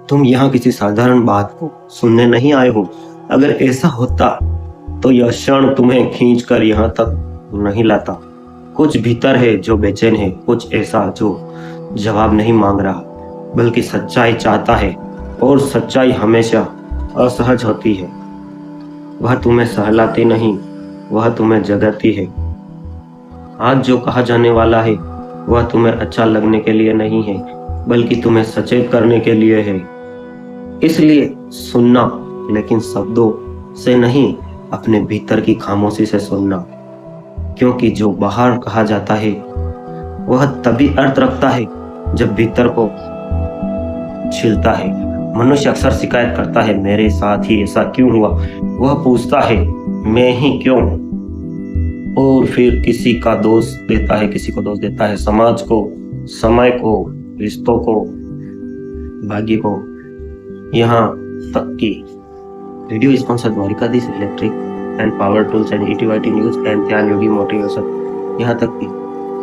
तुम यहाँ किसी साधारण बात को सुनने नहीं आए हो। अगर ऐसा होता तो यह क्षण तुम्हें खींचकर यहाँ तक नहीं लाता। कुछ भीतर है जो बेचैन है, कुछ ऐसा जो जवाब नहीं मांग रहा, बल्कि सच्चाई चाहता है। और सच्चाई हमेशा असहज होती है। वह तुम्हें सहलाती नहीं, वह तुम्हें जगाती है। आज जो कहा जाने वाला है वह तुम्हें अच्छा लगने के लिए नहीं है, बल्कि तुम्हें सचेत करने के लिए है। इसलिए सुनना, लेकिन शब्दों से नहीं, अपने भीतर की खामोशी से सुनना। क्योंकि जो बाहर कहा जाता है वह तभी अर्थ रखता है जब भीतर को छिलता है। मनुष्य अक्सर शिकायत करता है, मेरे साथ ही ऐसा क्यों हुआ। वह पूछता है, मैं ही क्यों। और फिर किसी का दोष देता है, किसी को दोष देता है, समाज को, समय को, रिश्तों को, भाग्य को। यहाँ तक कि video sponsor Dwarkadhish electric and power tools and ETYT news and Dhyan Yogi motivation, यहाँ तक कि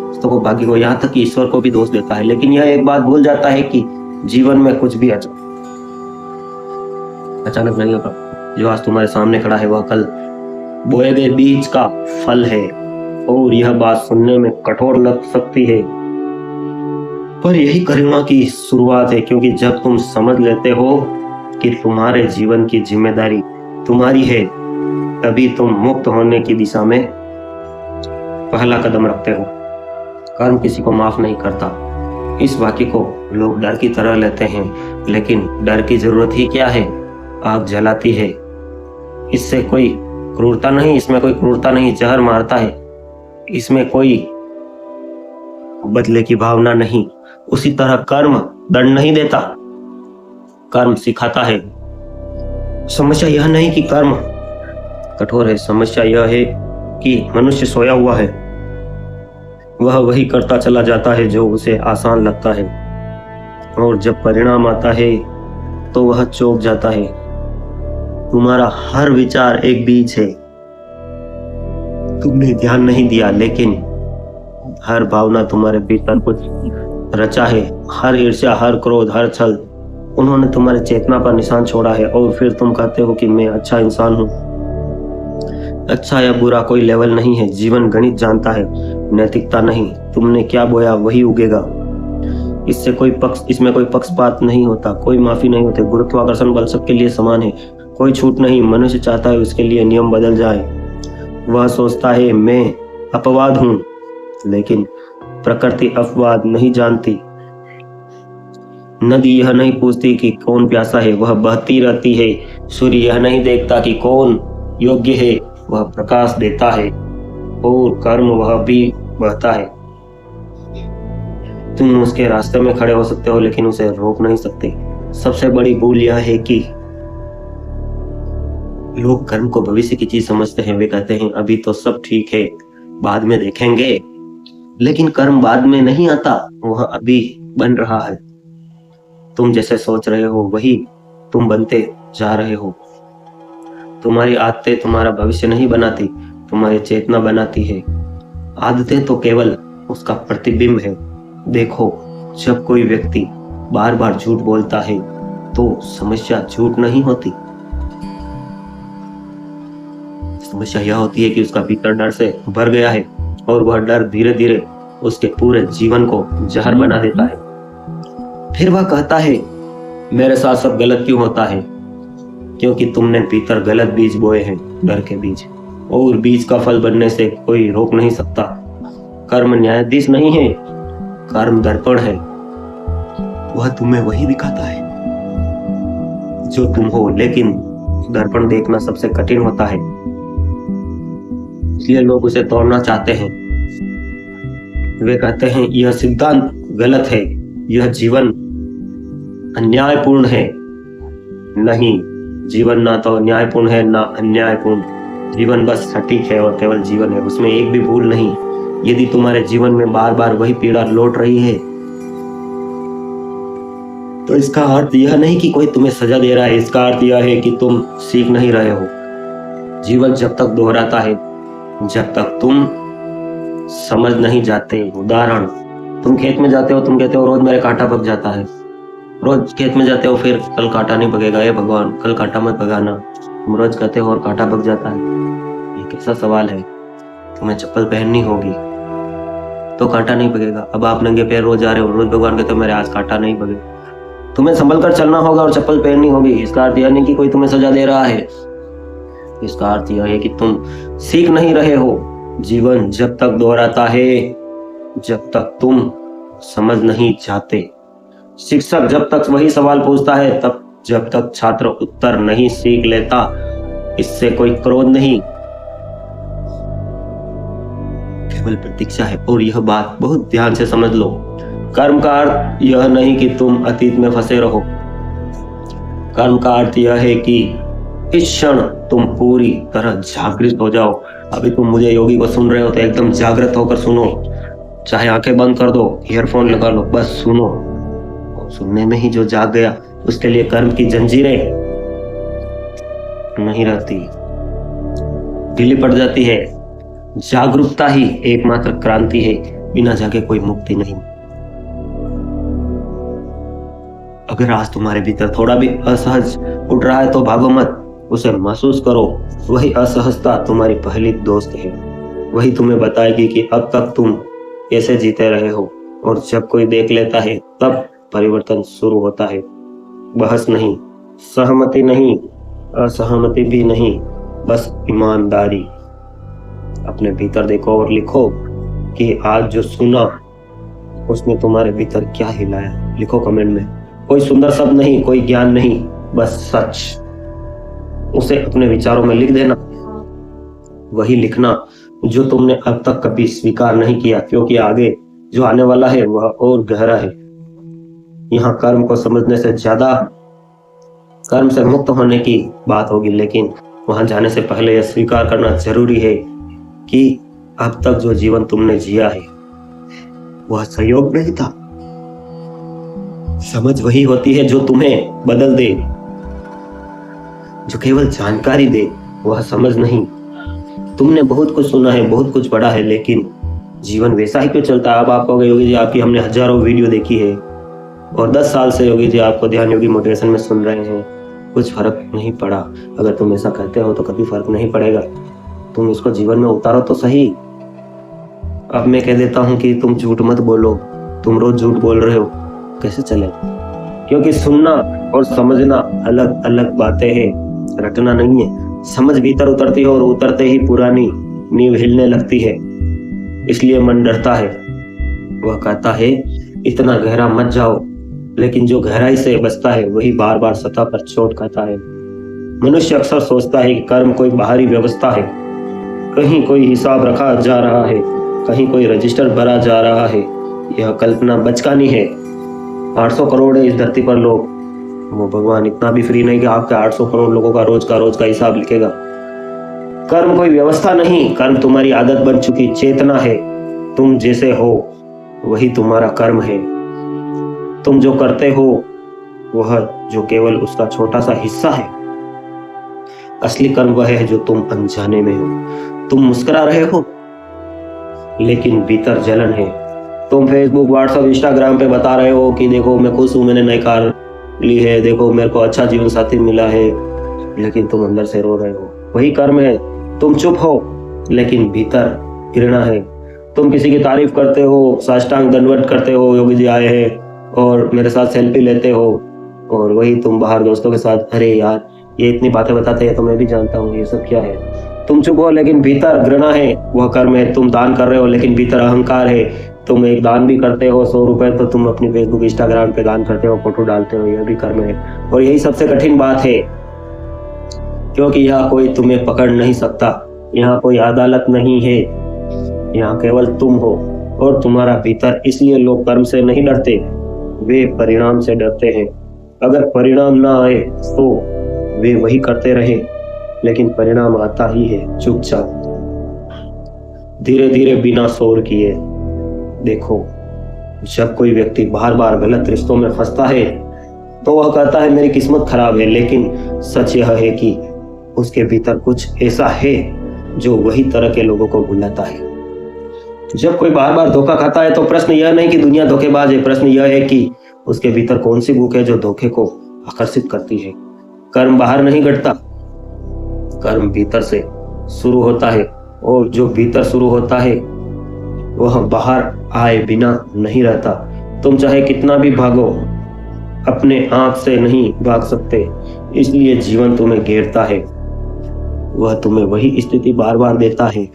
रिश्तों को, भाग्य को, यहाँ तक कि ईश्वर को भी दोष देता है। लेकिन यह एक बात भूल जाता है कि जीवन में कुछ भी अचानक नहीं होगा। जो आज तुम्हारे सामने खड़ा है वह कल बोए गए बीज का फल है। और यह बात सुनने में कठोर लग सकती है, पर यही करुणा की शुरुआत है। क्योंकि जब तुम समझ लेते हो कि तुम्हारे जीवन की जिम्मेदारी तुम्हारी है, तभी तुम मुक्त होने की दिशा में पहला कदम रखते हो। कर्म किसी को माफ नहीं करता। इस वाक्य को लोग डर की तरह लेते हैं, लेकिन डर की जरूरत ही क्या है। आग जलाती है, इससे कोई क्रूरता नहीं, इसमें कोई क्रूरता नहीं। जहर मारता है, इसमें कोई बदले की भावना नहीं। उसी तरह कर्म दंड नहीं देता, कर्म सिखाता है। समस्या यह नहीं कि कर्म कठोर है, समस्या यह है कि मनुष्य सोया हुआ है। वह वही करता चला जाता है जो उसे आसान लगता है, और जब परिणाम आता है तो वह चौंक जाता है। तुम्हारा हर विचार एक बीज है, तुमने ध्यान नहीं दिया, लेकिन हर भावना तुम्हारे भीतर कुछ रचा है। हर ईर्ष्या, हर क्रोध, हर छल, उन्होंने तुम्हारे चेतना पर निशान छोड़ा है। और फिर तुम कहते हो कि मैं अच्छा इंसान हूँ। अच्छा या बुरा कोई लेवल नहीं है। जीवन गणित जानता है, नैतिकता नहीं। तुमने क्या बोया वही उगेगा। इसमें कोई पक्षपात नहीं होता, कोई माफी नहीं होती। गुरुत्वाकर्षण बल सबके लिए समान है, कोई छूट नहीं। मनुष्य चाहता है उसके लिए नियम बदल जाए। वह सोचता है मैं अपवाद हूं, लेकिन प्रकृति अपवाद नहीं जानती। नदी यह नहीं पूछती कि कौन प्यासा है, वह बहती रहती है। सूर्य यह नहीं देखता कि कौन योग्य है, वह प्रकाश देता है। और कर्म वह भी बहता है। तुम उसके रास्ते में खड़े हो सकते हो, लेकिन उसे रोक नहीं सकते। सबसे बड़ी भूल यह है कि लोग कर्म को भविष्य की चीज समझते हैं। वे कहते हैं अभी तो सब ठीक है, बाद में देखेंगे। लेकिन कर्म बाद में नहीं आता, वह अभी बन रहा है। तुम जैसे सोच रहे हो वही तुम बनते जा रहे हो। तुम्हारी आदतें तुम्हारा भविष्य नहीं बनाती, तुम्हारी चेतना बनाती है। आदतें तो केवल उसका प्रतिबिंब है। देखो, जब कोई व्यक्ति बार बार झूठ बोलता है तो समस्या झूठ नहीं होती। समस्या यह होती है कि उसका भीतर डर से भर गया है, और वह डर धीरे धीरे उसके पूरे जीवन को जहर बना देता है। फिर वह कहता है मेरे साथ सब गलत क्यों होता है। क्योंकि तुमने भीतर गलत बीज बोए हैं, डर के बीज। और बीज का फल बनने से कोई रोक नहीं सकता। कर्म न्यायाधीश नहीं है, कर्म दर्पण है। वह तुम्हें वही दिखाता है जो तुम हो, लेकिन दर्पण देखना सबसे कठिन होता है। इसलिए लोग उसे तोड़ना चाहते हैं। वे कहते हैं यह सिद्धांत गलत है, यह जीवन अन्यायपूर्ण है। नहीं, जीवन ना तो न्यायपूर्ण है ना अन्यायपूर्ण। जीवन बस सटीक है और केवल जीवन है, उसमें एक भी भूल नहीं। यदि तुम्हारे जीवन में बार बार वही पीड़ा लौट रही है तो इसका अर्थ यह नहीं कि कोई तुम्हें सजा दे रहा है, इसका अर्थ यह है कि तुम सीख नहीं रहे हो। जीवन जब तक दोहराता है जब तक तुम समझ नहीं जाते। उदाहरण, तुम खेत में जाते हो, तुम कहते हो रोज मेरे कांटा पक जाता है। रोज खेत में जाते हो, फिर कल कांटा नहीं पकेगा, हे भगवान कल कांटा मत पकाना। तुम रोज कहते हो और कांटा पक जाता है। ये कैसा सवाल है? तुम्हें चप्पल पहननी होगी तो कांटा नहीं पकेगा। अब आप नंगे पैर रोज जा रहे हो, रोज भगवान कहते हो मेरे आज कांटा नहीं पकेगा। तुम्हें संभल कर चलना होगा और चप्पल पहननी होगी। इसका अर्थ यह नहीं कि कोई तुम्हें सजा दे रहा है, इसका अर्थ यह है कि तुम सीख नहीं रहे हो। जीवन जब तक दोहराता है जब तक तुम समझ नहीं जाते। शिक्षक जब तक वही सवाल पूछता है तब जब तक छात्र उत्तर नहीं सीख लेता। इससे कोई क्रोध नहीं, केवल प्रतीक्षा है। और यह बात बहुत ध्यान से समझ लो, कर्म का अर्थ यह नहीं कि तुम अतीत में फंसे रहो। कर्म का अर्थ यह है कि इस क्षण तुम पूरी तरह जागृत हो जाओ। अभी तुम मुझे योगी को सुन रहे हो तो एकदम जागृत होकर सुनो। चाहे आंखें बंद कर दो, ईयरफोन लगा लो, बस सुनो। और सुनने में ही जो जाग गया उसके लिए कर्म की जंजीरें नहीं रहती, ढीली पड़ जाती है। जागरूकता ही एकमात्र क्रांति है, बिना जागे कोई मुक्ति नहीं। अगर आज तुम्हारे भीतर थोड़ा भी असहज उठ रहा है तो भागो मत, उसे महसूस करो। वही असहजता तुम्हारी पहली दोस्त है। वही तुम्हें बताएगी कि अब तक तुम कैसे जीते रहे हो। और जब कोई देख लेता है तब परिवर्तन शुरू होता है। बहस नहीं, सहमति नहीं, असहमति भी नहीं, बस ईमानदारी। अपने भीतर देखो और लिखो कि आज जो सुना उसने तुम्हारे भीतर क्या हिलाया। लिखो कमेंट में। कोई सुंदर शब्द नहीं, कोई ज्ञान नहीं, बस सच। उसे अपने विचारों में लिख देना। वही लिखना जो तुमने अब तक कभी स्वीकार नहीं किया, क्योंकि आगे जो आने वाला है वह और गहरा है। यहाँ कर्म को समझने से ज्यादा कर्म से मुक्त होने की बात होगी, लेकिन वहां जाने से पहले यह स्वीकार करना जरूरी है कि अब तक जो जीवन तुमने जिया है वह संयोग नहीं था। समझ वही होती है जो तुम्हें बदल दे, जो केवल जानकारी दे, वह समझ नहीं। तुमने बहुत कुछ सुना है, बहुत कुछ पढ़ा है, लेकिन जीवन वैसा ही क्यों चलता है? अब आप कहोगे योगी जी आपकी हमने हजारों वीडियो देखी है और 10 साल से योगी जी आपको ध्यान योगी मोटिवेशन में सुन रहे हैं, कुछ फर्क नहीं पड़ा। अगर तुम ऐसा कहते हो तो कभी फर्क नहीं पड़ेगा। तुम इसको जीवन में उतारो तो सही। अब मैं कह देता हूं कि तुम झूठ मत बोलो, तुम रोज झूठ बोल रहे हो, कैसे चले? क्योंकि सुनना और समझना अलग अलग बातें हैं, रटना नहीं है। समझ भीतर उतरती है और उतरते ही पुरानी नींव हिलने लगती है। इसलिए मन डरता है, वह कहता है इतना गहरा मत जाओ, लेकिन जो गहराई से बचता है वही बार बार सतह पर चोट खाता है। मनुष्य अक्सर सोचता है कि कर्म कोई बाहरी व्यवस्था है, कहीं कोई हिसाब रखा जा रहा है, कहीं कोई रजिस्टर भरा जा रहा है। यह कल्पना बचकानी है। 800 करोड़ है इस धरती पर लोग, वो भगवान इतना भी फ्री नहीं कि आपके 800 करोड़ लोगों का रोज का हिसाब लिखेगा। कर्म कोई व्यवस्था नहीं, कर्म तुम्हारी आदत बन चुकी चेतना है। तुम जैसे हो वही तुम्हारा कर्म है। तुम जो करते हो वह जो केवल उसका छोटा सा हिस्सा है। असली कर्म वह है जो तुम अनजाने में हो। तुम मुस्कुरा रहे हो लेकिन भीतर जलन है। तुम फेसबुक, व्हाट्सएप, इंस्टाग्राम पे बता रहे हो कि देखो मैं खुश हूँ, मैंने नई कार ली है, देखो मेरे को अच्छा जीवन साथी मिला है, लेकिन तुम अंदर से रो रहे हो। वही कर्म है। तुम चुप हो लेकिन भीतर घृणा है। तुम किसी की तारीफ करते हो, साष्टांग दंडवत करते हो, योगी जी आए हैं, और मेरे साथ सेल्फी लेते हो, और वही तुम बाहर दोस्तों के साथ, अरे यार ये इतनी बातें बताते हैं तो मैं भी जानता हूँ ये सब क्या है। तुम चुप हो लेकिन भीतर घृणा है, वह कर्म है। तुम दान कर रहे हो लेकिन भीतर अहंकार है। तुम एक दान भी करते हो 100 रुपए, तो तुम अपनी फेसबुक, इंस्टाग्राम पे दान करते हो, फोटो डालते हो, यह भी कर्म है। और यही सबसे कठिन बात है, क्योंकि यहाँ कोई तुम्हें पकड़ नहीं सकता, यहाँ कोई अदालत नहीं है, यहाँ केवल तुम हो और तुम्हारा भीतर। इसलिए लोग कर्म से नहीं डरते, वे परिणाम से डरते हैं। अगर परिणाम ना आए तो वे वही करते रहे, लेकिन परिणाम आता ही है चुपचाप, धीरे धीरे, बिना शोर किए। देखो, जब कोई व्यक्ति बार बार गलत रिश्तों में फंसता है तो वह कहता है मेरी किस्मत खराब है, लेकिन सच यह है कि उसके भीतर कुछ ऐसा है जो वही तरह के लोगों को बुलाता है। जब कोई बार बार धोखा खाता है तो प्रश्न यह नहीं कि दुनिया धोखेबाज है, प्रश्न यह है कि उसके भीतर कौन सी भूख है जो धोखे को आकर्षित करती है। कर्म बाहर नहीं घटता, कर्म भीतर से शुरू होता है, और जो भीतर शुरू होता है वह बाहर आए बिना नहीं रहता। तुम चाहे कितना भी भागो, अपने आप से नहीं भाग सकते, इसलिए जीवन तुम्हें घेरता है। वह तुम्हें वही स्थिति बार बार देता है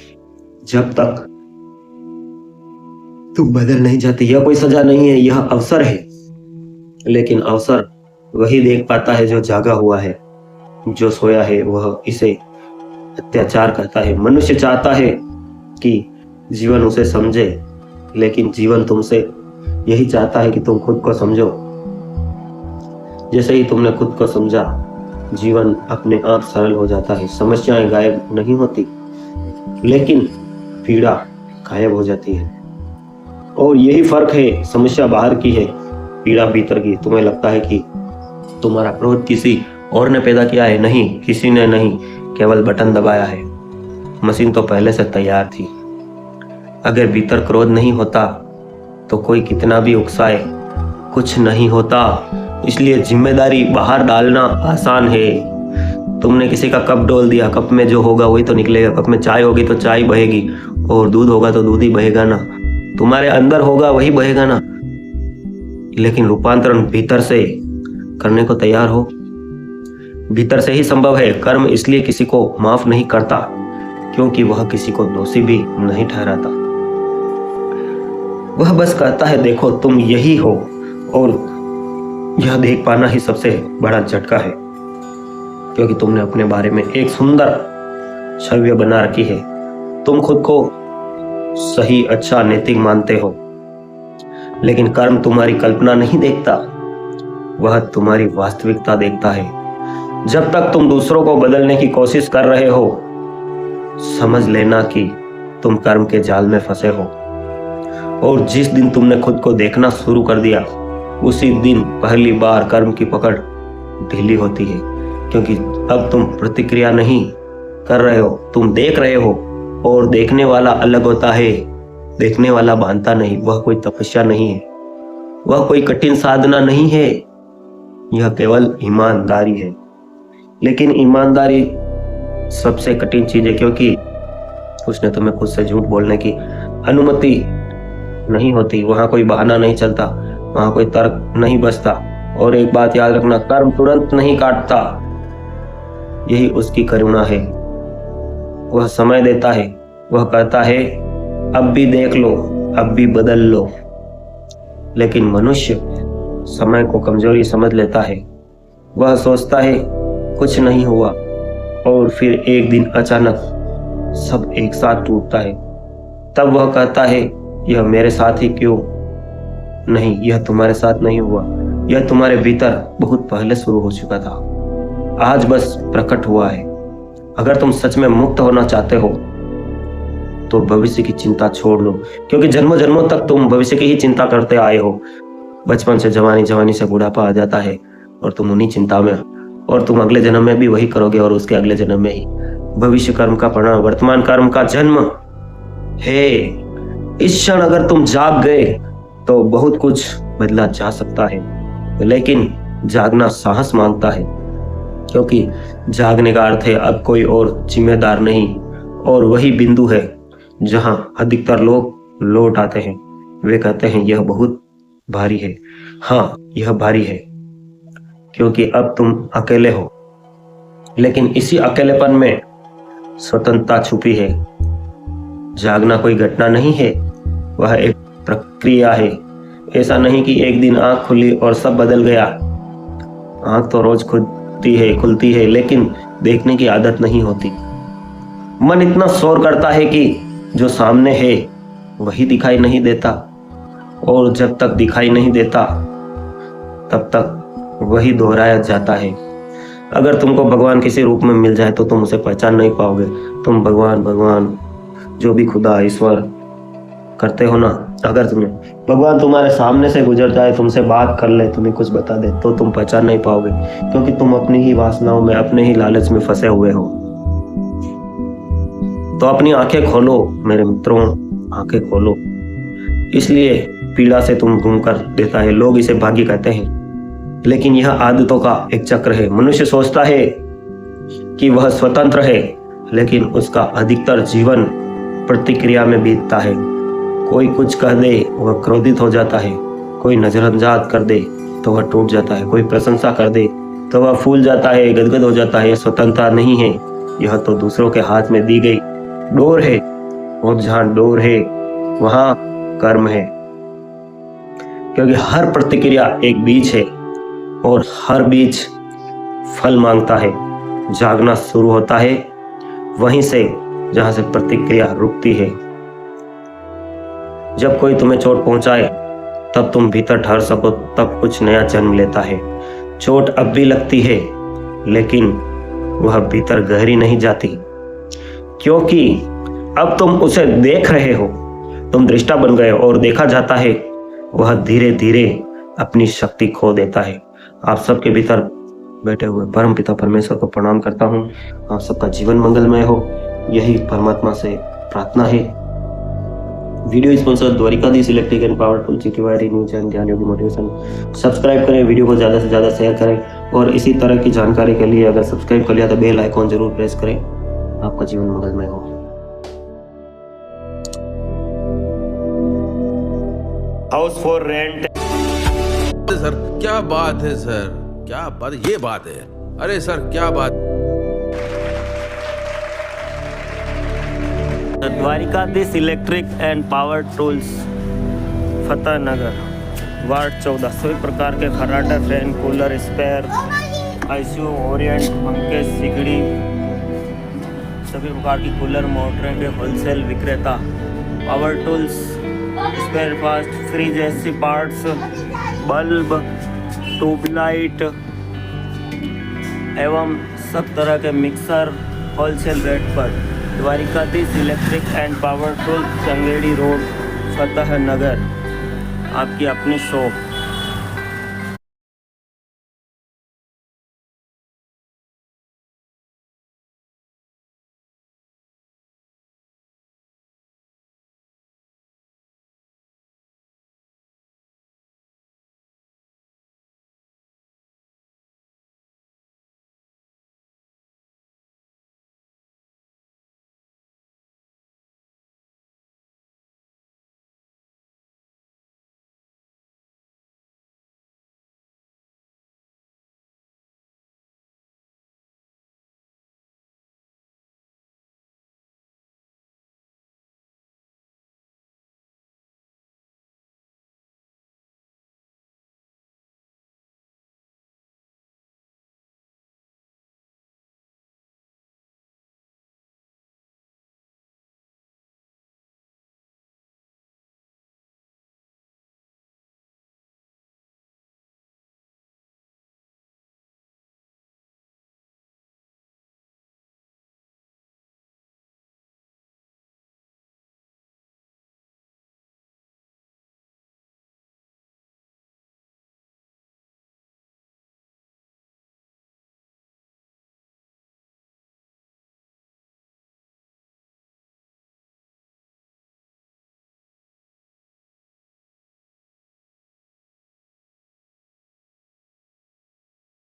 जब तक तुम बदल नहीं जाती। यह कोई सजा नहीं है, यह अवसर है। लेकिन अवसर वही देख पाता है जो जागा हुआ है, जो सोया है वह इसे अत्याचार करता है। मनुष्य चाहता है कि जीवन उसे समझे, लेकिन जीवन तुमसे यही चाहता है कि तुम खुद को समझो। जैसे ही तुमने खुद को समझा, जीवन अपने आप सरल हो जाता है। समस्याएं गायब नहीं होती, लेकिन पीड़ा गायब हो जाती है। और यही फर्क है, समस्या बाहर की है, पीड़ा भीतर की। तुम्हें लगता है कि तुम्हारा क्रोध किसी और ने पैदा किया है, नहीं, किसी ने नहीं, केवल बटन दबाया है। मशीन तो पहले से तैयार थी। अगर भीतर क्रोध नहीं होता तो कोई कितना भी उकसाए कुछ नहीं होता। इसलिए जिम्मेदारी बाहर डालना आसान है। तुमने किसी का कप डोल दिया, कप में जो होगा वही तो निकलेगा। कप में चाय होगी तो चाय बहेगी, और दूध होगा तो दूध ही बहेगा ना। तुम्हारे अंदर होगा वही बहेगा ना। लेकिन रूपांतरण भीतर से करने को तैयार हो, भीतर से ही संभव है। कर्म इसलिए किसी को माफ नहीं करता क्योंकि वह किसी को दोषी भी नहीं ठहराता। वह बस कहता है देखो तुम यही हो, और यह देख पाना ही सबसे बड़ा झटका है, क्योंकि तुमने अपने बारे में एक सुंदर छवि बना रखी है। तुम खुद को सही, अच्छा, नैतिक मानते हो, लेकिन कर्म तुम्हारी कल्पना नहीं देखता, वह तुम्हारी वास्तविकता देखता है। जब तक तुम दूसरों को बदलने की कोशिश कर रहे हो, समझ लेना कि तुम कर्म के जाल में फंसे हो। और जिस दिन तुमने खुद को देखना शुरू कर दिया, उसी दिन पहली बार कर्म की पकड़ ढीली होती है, क्योंकि अब तुम प्रतिक्रिया नहीं कर रहे हो, तुम देख रहे हो। और देखने वाला अलग होता है, देखने वाला बांधता नहीं। वह कोई तपस्या नहीं है, वह कोई कठिन साधना नहीं है, यह केवल ईमानदारी है। लेकिन ईमानदारी सबसे कठिन चीज है, क्योंकि उसने तुम्हें खुद से झूठ बोलने की अनुमति नहीं होती। वहां कोई बहाना नहीं चलता, वहां कोई तर्क नहीं बचता। और एक बात याद रखना, कर्म तुरंत नहीं काटता, यही उसकी करुणा है। वह समय देता है, वह कहता है अब भी देख लो, अब भी बदल लो। लेकिन मनुष्य समय को कमजोरी समझ लेता है। वह सोचता है कुछ नहीं हुआ, और फिर एक दिन अचानक सब एक साथ टूटता है। तब वह कहता है यह मेरे साथ ही क्यों नहीं, यह तुम्हारे साथ नहीं हुआ, यह तुम्हारे भीतर बहुत पहले शुरू हो चुका था, आज बस प्रकट हुआ है। अगर तुम सच में मुक्त होना चाहते हो तो भविष्य की चिंता छोड़ लो, क्योंकि जन्मों जन्मों तक तुम भविष्य की ही चिंता करते आए हो। बचपन से जवानी, जवानी से बुढ़ापा आ जाता है और तुम उन्हीं चिंता में, और तुम अगले जन्म में भी वही करोगे, और उसके अगले जन्म में ही। भविष्य कर्म का परिणाम वर्तमान कर्म का जन्म है। इस क्षण अगर तुम जाग गए तो बहुत कुछ बदला जा सकता है, लेकिन जागना साहस मांगता है, क्योंकि जागने का अर्थ है अब कोई और जिम्मेदार नहीं। और वही बिंदु है जहां अधिकतर लोग लौट आते हैं। वे कहते हैं यह बहुत भारी है। हाँ, यह भारी है, क्योंकि अब तुम अकेले हो, लेकिन इसी अकेलेपन में स्वतंत्रता छुपी है। जागना कोई घटना नहीं है, वह एक प्रक्रिया है। ऐसा नहीं कि एक दिन आंख खुली और सब बदल गया। आंख तो रोज खुलती है, लेकिन देखने की आदत नहीं होती। मन इतना शोर करता है कि जो सामने है वही दिखाई नहीं देता, और जब तक दिखाई नहीं देता तब तक वही दोहराया जाता है। अगर तुमको भगवान किसी रूप में मिल जाए तो तुम उसे पहचान नहीं पाओगे। तुम भगवान जो भी खुदा, ईश्वर करते हो ना, अगर भगवान तुम्हारे सामने से गुजर जाए, तुमसे बात कर ले, तुम्हें कुछ बता दे, तो तुम पहचान नहीं पाओगे, क्योंकि तुम अपनी ही वासनाओं में, अपने ही लालच में फंसे हुए हो। तो अपनी आंखें खोलो मेरे मित्रों, आंखें खोलो। इसलिए पीड़ा से तुम गुम कर देता है। लोग इसे भाग्य कहते हैं, लेकिन यह आदतों का एक चक्र है। मनुष्य सोचता है कि वह स्वतंत्र है, लेकिन उसका अधिकतर जीवन प्रतिक्रिया में बीतता है। कोई कुछ कह दे वह क्रोधित हो जाता है, कोई नजरअंदाज कर दे तो वह टूट जाता है, कोई प्रशंसा कर दे तो वह फूल जाता है, गदगद हो जाता है। यह स्वतंत्रता नहीं है, यह तो दूसरों के हाथ में दी गई डोर है, और जहां डोर है वहां कर्म है। क्योंकि हर प्रतिक्रिया एक बीज है और हर बीज फल मांगता है। जागना शुरू होता है वहीं से जहां से प्रतिक्रिया रुकती है। जब कोई तुम्हें चोट पहुंचाए तब तुम भीतर ठहर सको, तब कुछ नया जन्म लेता है। चोट अब भी लगती है, लेकिन वह भीतर गहरी नहीं जाती, क्योंकि अब तुम उसे देख रहे हो। तुम दृष्टा बन गए और देखा जाता है वह धीरे धीरे अपनी शक्ति खो देता है। आप सबके भीतर बैठे हुए परम पिता परमेश्वर को प्रणाम करता हूँ। आप सबका जीवन मंगलमय हो, यही परमात्मा से प्रार्थना है। Video sponsor Dwarkadhish electric and power tools GKYR news and Gyan Yogi motivation. Subscribe करें, वीडियो को ज़्यादा से ज़्यादा शेयर करें, और इसी तरह की जानकारी के लिए अगर सब्सक्राइब कर लिया तो बेल आइकॉन जरूर प्रेस करें। आपका जीवन मंगलमय हो। House for rent. सर क्या बात है सर, क्या बात, ये बात है। अरे सर क्या बात। Dwarkadhish electric and power tools, Fateh Nagar, ward 14। सभी प्रकार के खराटा, fan, cooler, spare, ICU, Orient, पंखे, सिगड़ी, सभी प्रकार की कूलर मोटरें के होलसेल विक्रेता। Power tools, spare parts, fridge, AC parts, bulb, tubelight एवं सब तरह के मिक्सर होलसेल रेट पर। Dwarkadhish electric and power tools, Changedi road, Fateh Nagar, आपकी अपनी शॉप।